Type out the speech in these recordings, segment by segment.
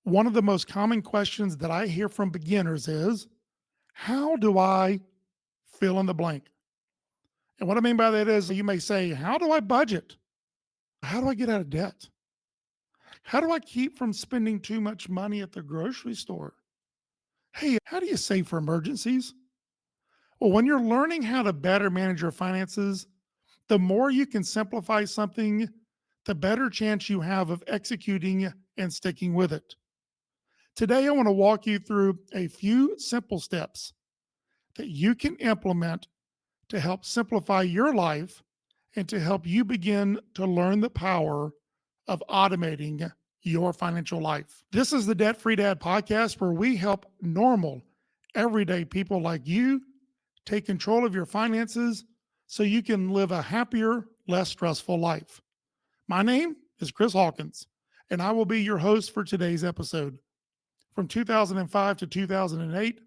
One of the most common questions that I hear from beginners is, how do I fill in the blank? And what I mean by that is you may say, how do I budget? How do I get out of debt? How do I keep from spending too much money at the grocery store? Hey, how do you save for emergencies? Well, when you're learning how to better manage your finances, the more you can simplify something, the better chance you have of executing and sticking with it. Today, I want to walk you through a few simple steps that you can implement to help simplify your life and to help you begin to learn the power of automating your financial life. This is the Debt Free Dad podcast where we help normal, everyday people like you take control of your finances so you can live a happier, less stressful life. My name is Chris Hawkins, and I will be your host for today's episode. From 2005 to 2008,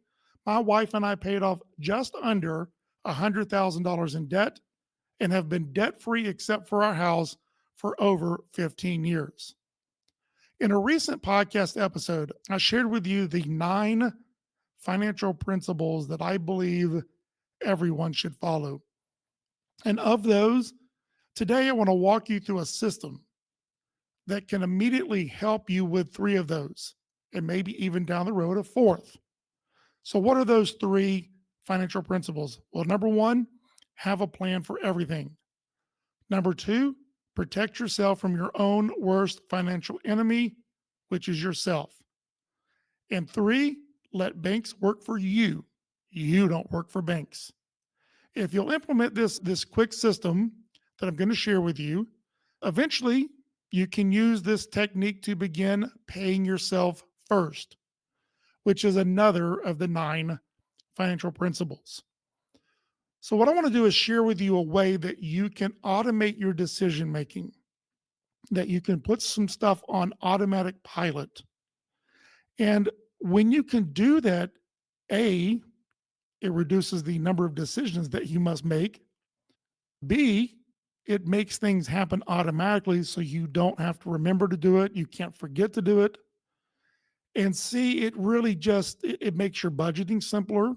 my wife and I paid off just under $100,000 in debt and have been debt free except for our house for over 15 years. In a recent podcast episode, I shared with you the 9 financial principles that I believe everyone should follow. And of those, today I want to walk you through a system that can immediately help you with 3 of those, and maybe even down the road a 4th. So, what are those 3 financial principles? Well, number 1, have a plan for everything. Number 2, protect yourself from your own worst financial enemy, which is yourself. And 3, let banks work for you. You don't work for banks. If you'll implement this quick system that I'm going to share with you, eventually you can use this technique to begin paying yourself first, which is another of the 9 financial principles. So, what I want to do is share with you a way that you can automate your decision making, that you can put some stuff on automatic pilot. And when you can do that, A, it reduces the number of decisions that you must make. B, it makes things happen automatically so you don't have to remember to do it. You can't forget to do it. And C, it really just it makes your budgeting simpler.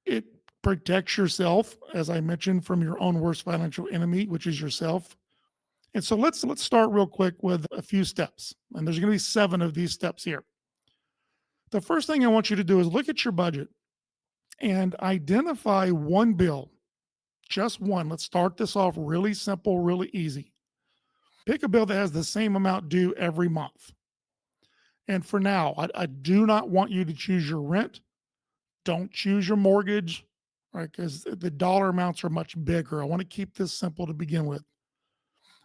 It protects yourself, as I mentioned, from your own worst financial enemy, which is yourself. And so let's start real quick with a few steps. And there's going to be 7 of these steps here. The first thing I want you to do is look at your budget and identify one bill, just one. Let's start this off really simple, really easy. Pick a bill that has the same amount due every month. And for now, I do not want you to choose your rent. Don't choose your mortgage, right? Because the dollar amounts are much bigger. I want to keep this simple to begin with.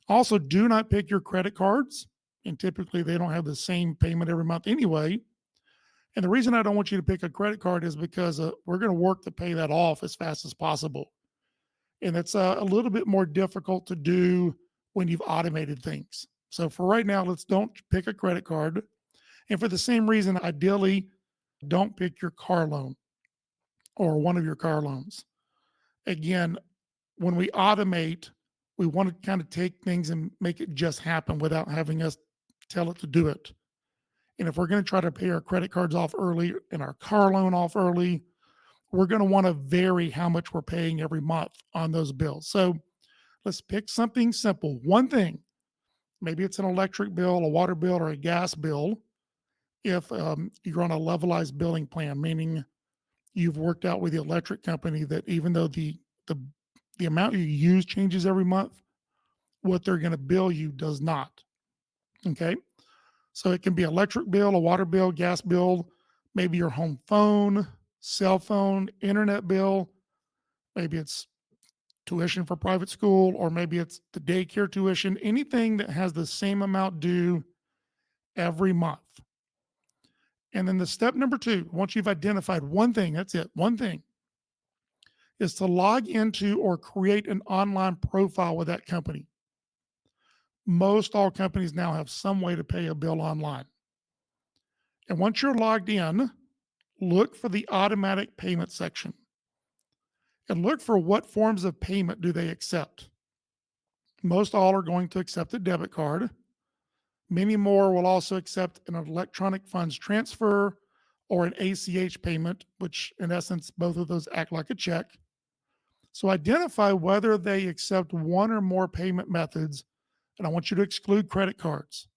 Also, do not pick your credit cards. And typically, they don't have the same payment every month anyway. And the reason I don't want you to pick a credit card is because we're going to work to pay that off as fast as possible. And it's a little bit more difficult to do when you've automated things. So for right now, let's don't pick a credit card. And for the same reason, ideally, don't pick your car loan or one of your car loans. Again, when we automate, we want to kind of take things and make it just happen without having us tell it to do it. And if we're going to try to pay our credit cards off early and our car loan off early, we're going to want to vary how much we're paying every month on those bills. So let's pick something simple. One thing, maybe it's an electric bill, a water bill, or a gas bill. If you're on a levelized billing plan, meaning you've worked out with the electric company that even though the amount you use changes every month, what they're going to bill you does not. Okay. So it can be electric bill, a water bill, gas bill, maybe your home phone, cell phone, internet bill. Maybe it's tuition for private school, or maybe it's the daycare tuition, anything that has the same amount due every month. And then the step number 2, once you've identified one thing, that's it, one thing, is to log into or create an online profile with that company. Most all companies now have some way to pay a bill online. And once you're logged in, look for the automatic payment section and look for what forms of payment do they accept. Most all are going to accept a debit card, Many more will also accept an electronic funds transfer or an ACH payment, which in essence, both of those act like a check. So identify whether they accept one or more payment methods. And I want you to exclude credit cards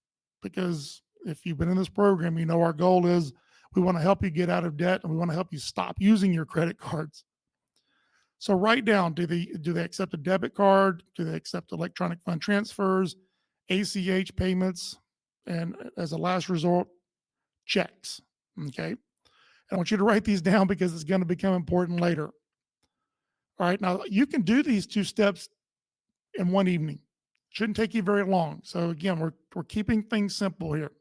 because if you've been in this program, you know our goal is we want to help you get out of debt and we want to help you stop using your credit cards. So write down, do they accept a debit card? Do they accept electronic fund transfers, ACH payments, and as a last resort, checks? Okay. I want you to write these down because it's going to become important later. All right. Now you can do these two steps in one evening. Shouldn't take you very long. So again, we're keeping things simple here.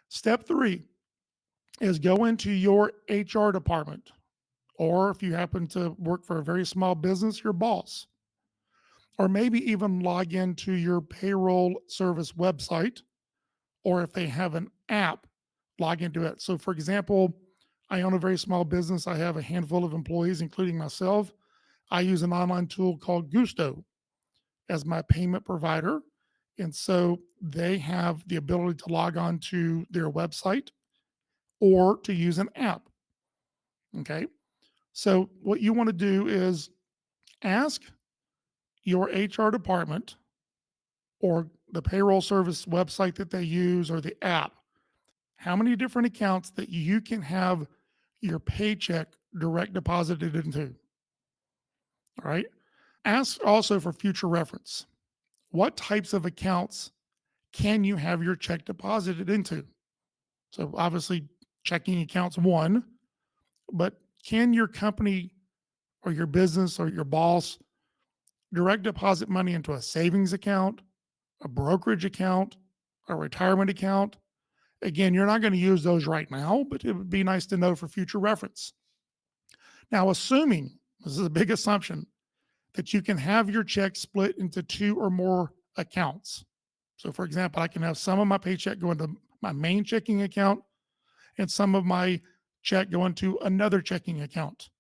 Step 3 is go into your HR department, or if you happen to work for a very small business, your boss, or maybe even log into your payroll service website, or if they have an app, log into it. So, for example, I own a very small business. I have a handful of employees, including myself. I use an online tool called Gusto as my payment provider. And so they have the ability to log on to their website or to use an app. Okay. So, what you want to do is ask your HR department or the payroll service website that they use or the app, how many different accounts that you can have your paycheck direct deposited into. All right. Ask also for future reference. What types of accounts can you have your check deposited into? So obviously checking accounts one, but can your company or your business or your boss direct deposit money into a savings account, a brokerage account, a retirement account? Again, you're not going to use those right now, but it would be nice to know for future reference. Now, assuming this is a big assumption that you can have your check split into two or more accounts. So, for example, I can have some of my paycheck go into my main checking account and some of my check go into another checking account.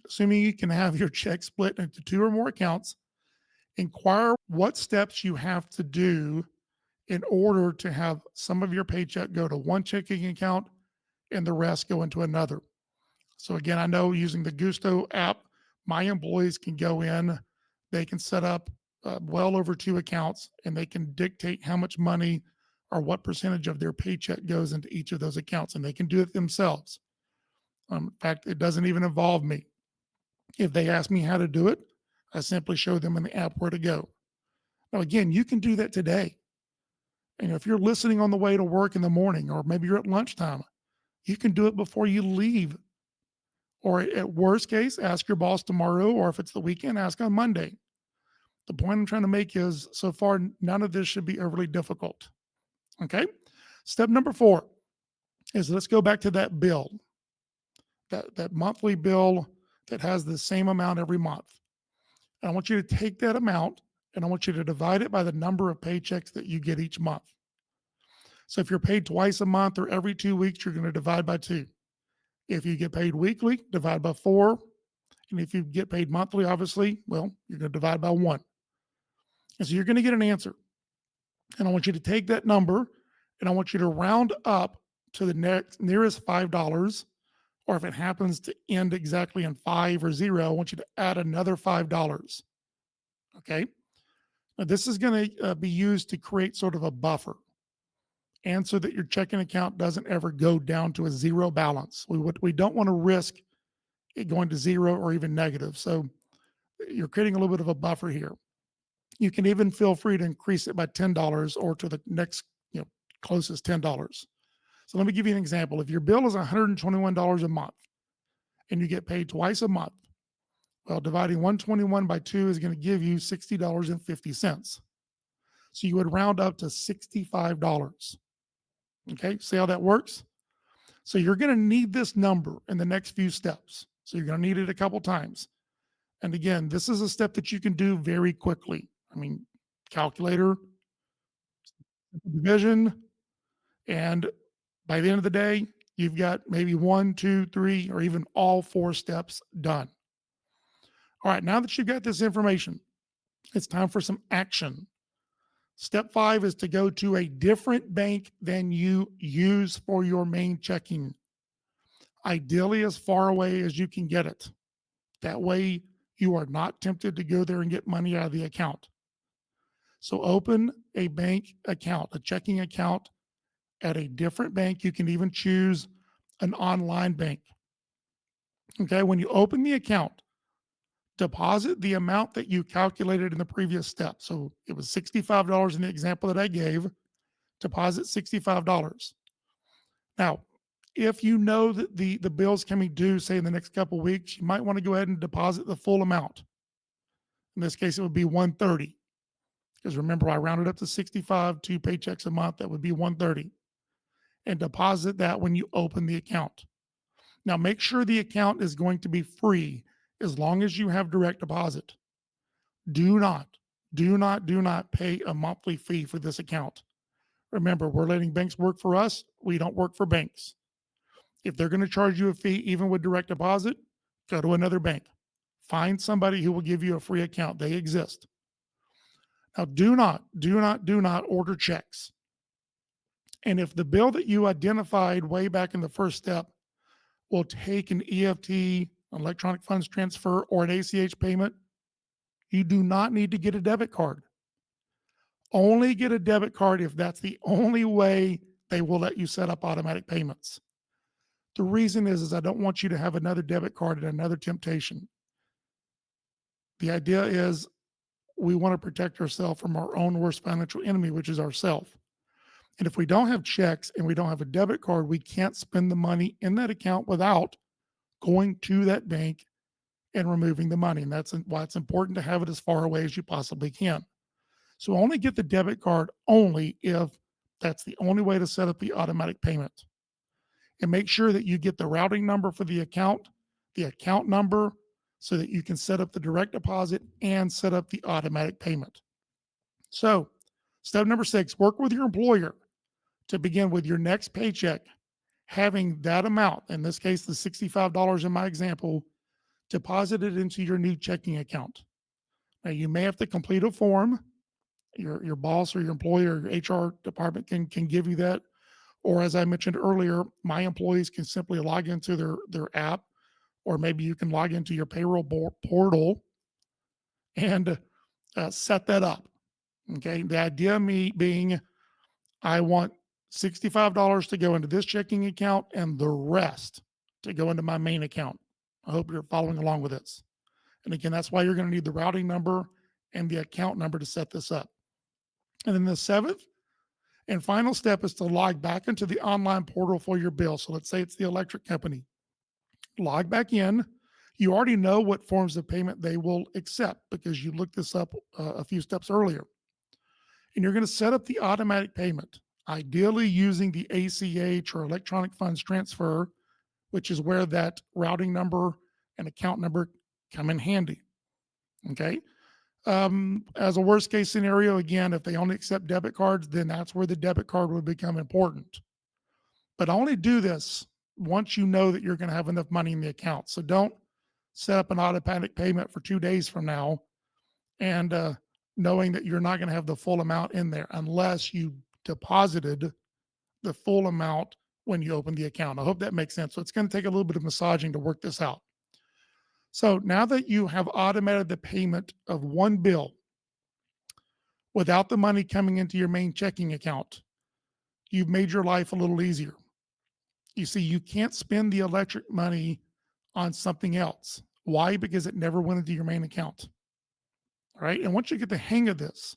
Assuming you can have your check split into two or more accounts, inquire what steps you have to do in order to have some of your paycheck go to one checking account and the rest go into another. So again, I know using the Gusto app, my employees can go in, they can set up well over two accounts, and they can dictate how much money or what percentage of their paycheck goes into each of those accounts, and they can do it themselves. In fact, it doesn't even involve me. If they ask me how to do it, I simply show them in the app where to go. Now, again, you can do that today. And if you're listening on the way to work in the morning, or maybe you're at lunchtime, you can do it before you leave. Or at worst case, ask your boss tomorrow, or if it's the weekend, ask on Monday. The point I'm trying to make is so far, none of this should be overly difficult. Okay. Step number 4 is let's go back to that bill, that monthly bill that has the same amount every month. And I want you to take that amount and I want you to divide it by the number of paychecks that you get each month. So if you're paid twice a month or every 2 weeks, you're going to divide by 2. If you get paid weekly, divide by 4. And if you get paid monthly, obviously, well, you're going to divide by 1. And so you're going to get an answer. And I want you to take that number and I want you to round up to the nearest $5. Or if it happens to end exactly in 5 or 0, I want you to add another $5. Okay. Now, this is going to be used to create sort of a buffer and so that your checking account doesn't ever go down to a zero balance. We don't want to risk it going to zero or even negative. So you're creating a little bit of a buffer here. You can even feel free to increase it by $10 or to the next, closest $10. So let me give you an example. If your bill is $121 a month and you get paid twice a month, well, dividing 121 by 2 is going to give you $60.50. So you would round up to $65. Okay, see how that works? So you're going to need this number in the next few steps. So you're going to need it a couple times. And again, this is a step that you can do very quickly. I mean, calculator, division, and by the end of the day, you've got maybe 1, 2, 3, or even all 4 steps done. All right, now that you've got this information, it's time for some action. Step 5 is to go to a different bank than you use for your main checking, ideally as far away as you can get it. That way, you are not tempted to go there and get money out of the account. So, open a bank account, a checking account at a different bank. You can even choose an online bank. Okay, when you open the account, deposit the amount that you calculated in the previous step. So it was $65 in the example that I gave. Deposit $65. Now, if you know that the bill's coming due, say in the next couple of weeks, you might want to go ahead and deposit the full amount. In this case, it would be 130. Because remember, I rounded up to 65, 2 paychecks a month. That would be 130. And deposit that when you open the account. Now, make sure the account is going to be free as long as you have direct deposit. Do not, do not pay a monthly fee for this account. Remember, we're letting banks work for us. We don't work for banks. If they're going to charge you a fee, even with direct deposit, go to another bank. Find somebody who will give you a free account. They exist. Now, do not order checks. And if the bill that you identified way back in the first step will take an EFT, electronic funds transfer, or an ACH payment, you do not need to get a debit card. Only get a debit card if that's the only way they will let you set up automatic payments. The reason is I don't want you to have another debit card and another temptation. The idea is we want to protect ourselves from our own worst financial enemy, which is ourselves. And if we don't have checks and we don't have a debit card, we can't spend the money in that account without going to that bank and removing the money. And that's why it's important to have it as far away as you possibly can. So only get the debit card only if that's the only way to set up the automatic payment. And make sure that you get the routing number for the account number, so that you can set up the direct deposit and set up the automatic payment. So, step number 6, work with your employer to begin with your next paycheck, having that amount, in this case, the $65 in my example, deposited into your new checking account. Now, you may have to complete a form. Your boss or your employer or your HR department can give you that. Or as I mentioned earlier, my employees can simply log into their app, or maybe you can log into your payroll portal and set that up. Okay. The idea me being, I want $65 to go into this checking account and the rest to go into my main account. I hope you're following along with this. And again, that's why you're going to need the routing number and the account number to set this up. And then the 7th and final step is to log back into the online portal for your bill. So let's say it's the electric company. Log back in. You already know what forms of payment they will accept because you looked this up a few steps earlier. And you're going to set up the automatic payment, ideally using the ACH or electronic funds transfer, which is where that routing number and account number come in handy. Okay. As a worst case scenario, again, if they only accept debit cards, then that's where the debit card would become important. But only do this once you know that you're going to have enough money in the account. So don't set up an automatic payment for 2 days from now and knowing that you're not going to have the full amount in there unless you deposited the full amount when you open the account. I hope that makes sense. So it's going to take a little bit of massaging to work this out. So now that you have automated the payment of one bill without the money coming into your main checking account, you've made your life a little easier. You see, you can't spend the electric money on something else. Why? Because it never went into your main account. All right. And once you get the hang of this,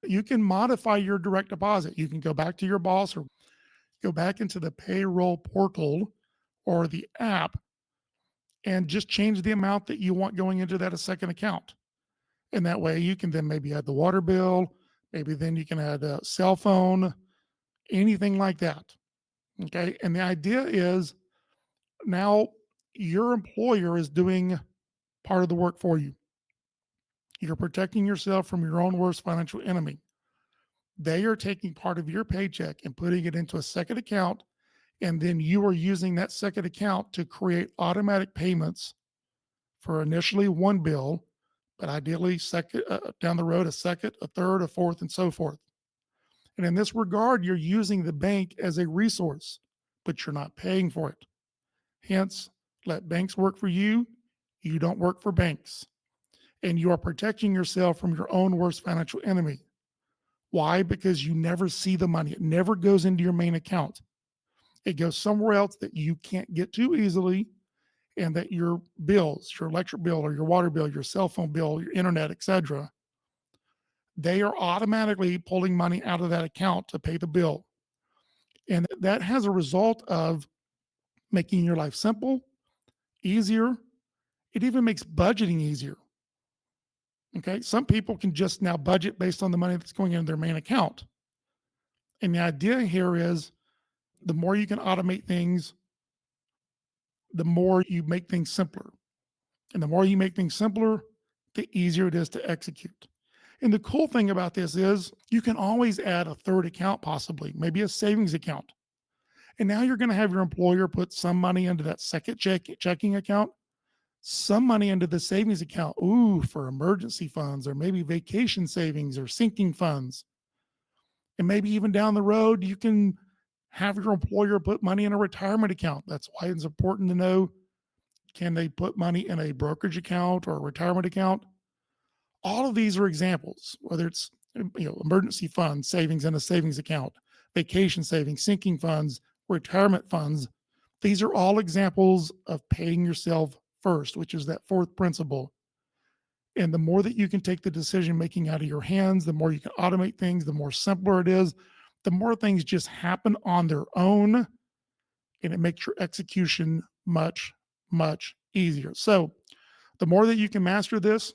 you can modify your direct deposit. You can go back to your boss or go back into the payroll portal or the app and just change the amount that you want going into that second account. And that way you can then maybe add the water bill, maybe then you can add a cell phone, anything like that. Okay. And the idea is now your employer is doing part of the work for you. You're protecting yourself from your own worst financial enemy. They are taking part of your paycheck and putting it into a second account. And then you are using that second account to create automatic payments for initially one bill, but ideally second down the road, a second, a third, a fourth, and so forth. And in this regard, you're using the bank as a resource, but you're not paying for it. Hence, let banks work for you. You don't work for banks. And you are protecting yourself from your own worst financial enemy. Why? Because you never see the money. It never goes into your main account. It goes somewhere else that you can't get to easily, and that your bills, your electric bill or your water bill, your cell phone bill, your internet, etc., they are automatically pulling money out of that account to pay the bill. And that has a result of making your life simple, easier. It even makes budgeting easier. Okay. Some people can just now budget based on the money that's going into their main account. And the idea here is the more you can automate things, the more you make things simpler. And the more you make things simpler, the easier it is to execute. And the cool thing about this is you can always add a third account, possibly, maybe a savings account. And now you're going to have your employer put some money into that second checking account, some money into the savings account, ooh, for emergency funds or maybe vacation savings or sinking funds. And maybe even down the road, you can have your employer put money in a retirement account. That's why it's important to know, can they put money in a brokerage account or a retirement account? All of these are examples, whether it's emergency funds, savings in a savings account, vacation savings, sinking funds, retirement funds. These are all examples of paying yourself first, which is that fourth principle. And the more that you can take the decision making out of your hands, the more you can automate things, the more simpler it is, the more things just happen on their own, and it makes your execution much, much easier. So the more that you can master this,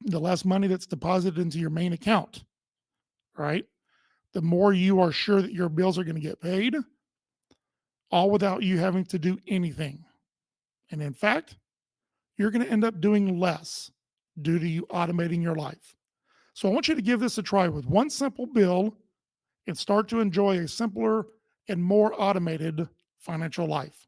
the less money that's deposited into your main account, right? The more you are sure that your bills are going to get paid, all without you having to do anything. And in fact, you're going to end up doing less due to you automating your life. So I want you to give this a try with one simple bill and start to enjoy a simpler and more automated financial life.